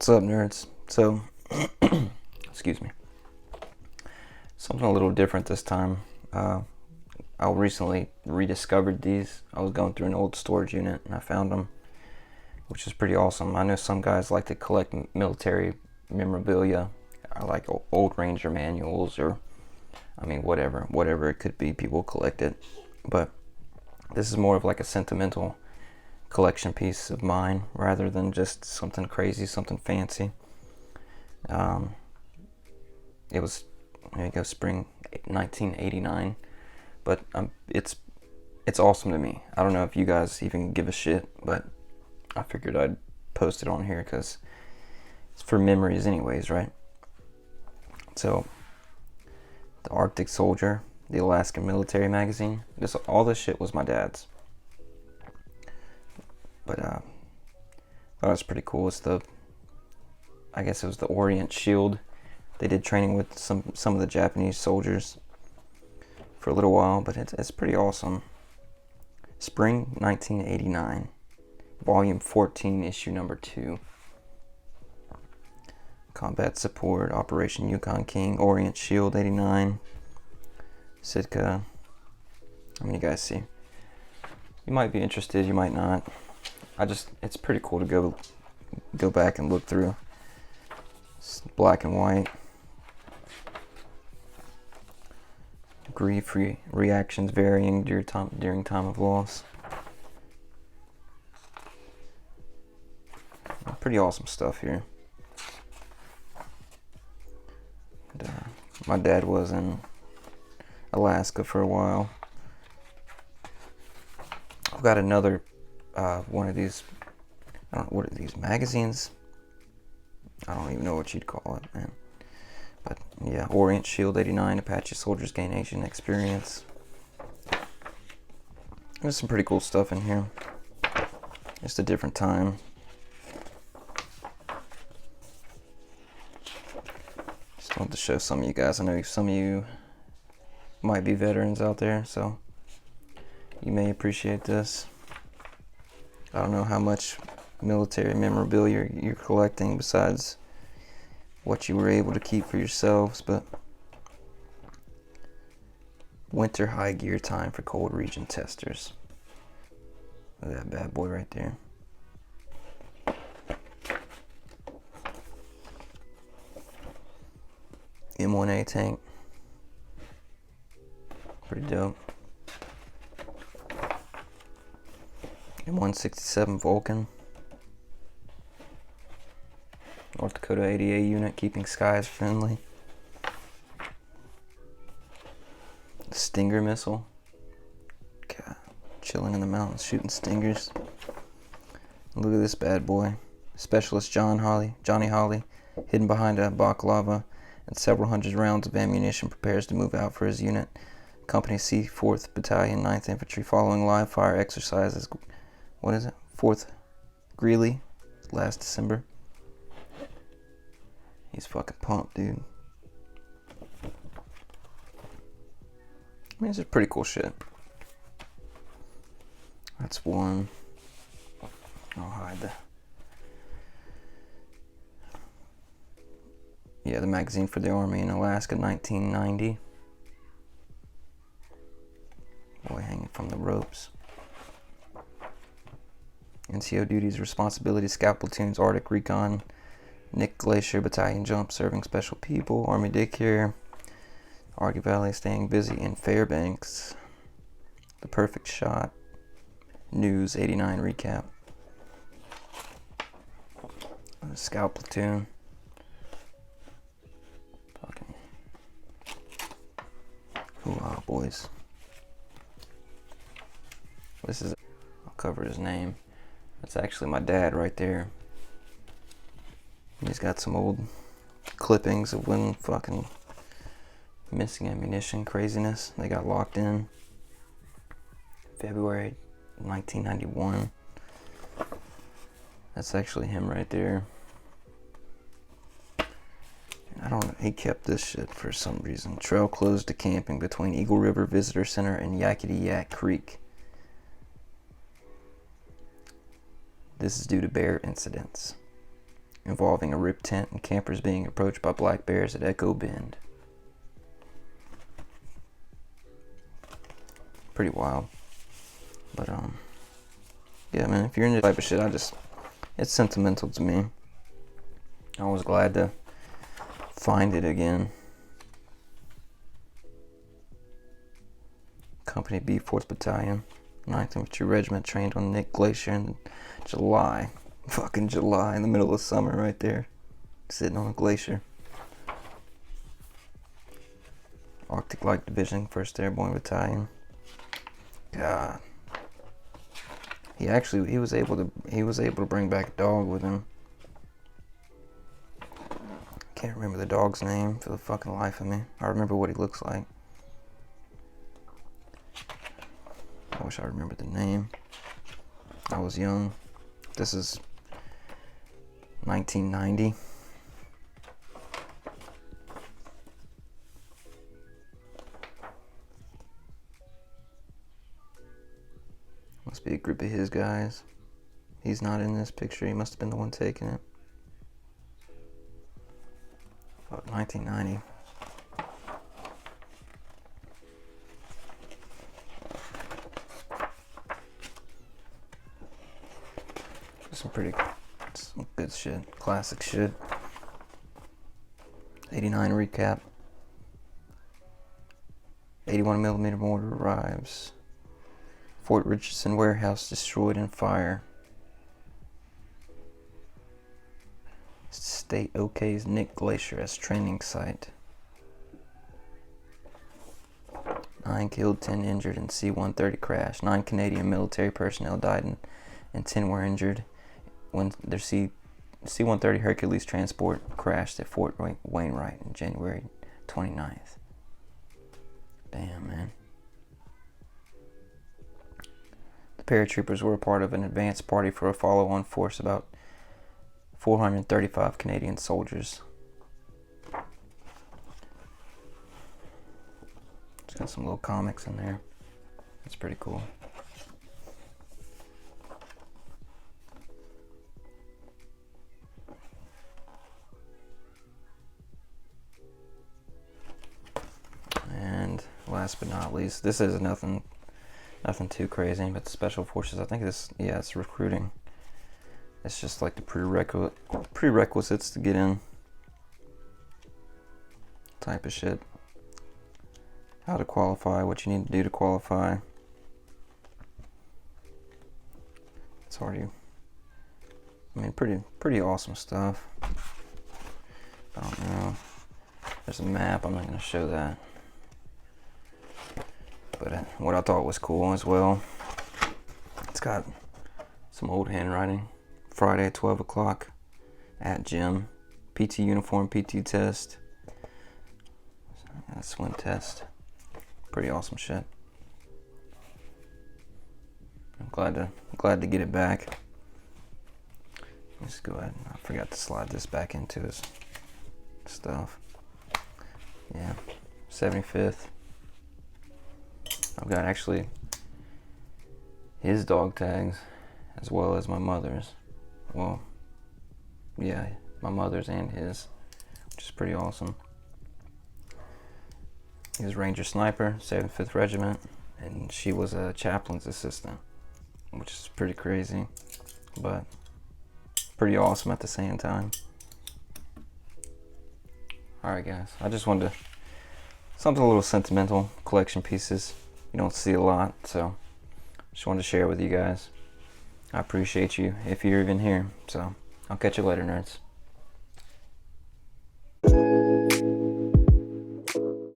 What's up, nerds? So, excuse me. Something a little different this time. I recently rediscovered these. I was going through an old storage unit and I found them, which is pretty awesome. I know some guys like to collect military memorabilia. I like old Ranger manuals or, whatever it could be. People collect it. But this is more of like a sentimental collection piece of mine rather than just something crazy, something fancy. It was, there you go, spring 1989, but it's awesome to me. I don't know if you guys even give a shit, but I figured I'd post it on here because it's for memories anyways, right? So, the Arctic Soldier, the Alaskan Military Magazine, all this shit was my dad's. But I thought it was pretty cool. I guess it was the Orient Shield. They did training with some of the Japanese soldiers for a little while, but it's pretty awesome. Spring 1989, Volume 14, Issue Number 2. Combat Support, Operation Yukon King, Orient Shield 89, Sitka. How many you guys see? You might be interested, you might not. It's pretty cool to go back and look through. It's black and white. Grief reactions varying during time of loss. Pretty awesome stuff here. And, my dad was in Alaska for a while. I've got another one of these, I don't know, what are these, magazines? I don't even know what you'd call it, man. But yeah, Orient Shield 89, Apache Soldiers Gain Asian Experience. There's some pretty cool stuff in here. Just a different time. Just wanted to show some of you guys. I know some of you might be veterans out there, so you may appreciate this. I don't know how much military memorabilia you're collecting besides what you were able to keep for yourselves, but winter high gear time for cold region testers. Look at that bad boy right there. M1A tank. Pretty dope. M167 Vulcan. North Dakota 80A unit, keeping skies friendly. The Stinger missile. God, chilling in the mountains, shooting stingers. Look at this bad boy. Specialist Johnny Holly, hidden behind a baklava and several hundred rounds of ammunition, prepares to move out for his unit. Company C, 4th Battalion, 9th Infantry, following live fire exercises. 4th Greeley, last December. He's fucking pumped, dude. I mean, this is pretty cool shit. That's one. I'll hide the... Yeah, the magazine for the Army in Alaska, 1990. Boy hanging from the ropes. NCO duties, responsibilities, scout platoons, Arctic Recon, Nick Glacier Battalion Jump, serving special people, Army daycare, Argy Valley, staying busy in Fairbanks, The Perfect Shot, News 89 recap, Scout platoon, fucking hoo-ah, boys. I'll cover his name. That's actually my dad right there. He's got some old clippings of when fucking missing ammunition craziness. They got locked in February 1991. That's actually him right there. He kept this shit for some reason. Trail closed to camping between Eagle River Visitor Center and Yakety Yak Creek. This is due to bear incidents. involving a ripped tent and campers being approached by black bears at Echo Bend. Pretty wild. But yeah, man, if you're into that type of shit, it's sentimental to me. I was glad to find it again. Company B 4th Battalion, 9th Infantry Regiment, trained on Nick Glacier in July. Fucking July, in the middle of summer right there. Sitting on a glacier. Arctic Light Division, 1st Airborne Battalion. God. He was able to bring back a dog with him. Can't remember the dog's name for the fucking life of me. I remember what he looks like. I wish I remembered the name. I was young. This is 1990. Must be a group of his guys. He's not in this picture. He must have been the one taking it. About 1990. Some good shit. Classic shit. 89 recap. 81mm mortar arrives. Fort Richardson warehouse destroyed in fire. State OK's Nick Glacier as training site. 9 killed, 10 injured in C-130 crash. 9 Canadian military personnel died and 10 were injured when their C-130 Hercules transport crashed at Fort Wainwright on January 29th. Damn, man. The paratroopers were a part of an advance party for a follow-on force about 435 Canadian soldiers. It's got some little comics in there. That's pretty cool. And last but not least, this is nothing too crazy, but the Special Forces, I think it's recruiting. It's just like the prerequisites to get in type of shit. How to qualify, what you need to do to qualify. It's already, pretty awesome stuff. I don't know. There's a map, I'm not going to show that. But what I thought was cool as well, it's got some old handwriting. Friday at 12 o'clock at gym. PT uniform, PT test. Swim test. Pretty awesome shit. I'm glad to get it back. Let's go ahead. I forgot to slide this back into his stuff. Yeah, 75th. I've got actually his dog tags as well as my mother's. Well, yeah, my mother's and his, which is pretty awesome. He was Ranger Sniper, 75th Regiment, and she was a chaplain's assistant, which is pretty crazy, but pretty awesome at the same time. Alright guys, I just wanted to, something a little sentimental, collection pieces. You don't see a lot, so just wanted to share it with you guys. I appreciate you if you're even here, so I'll catch you later, nerds.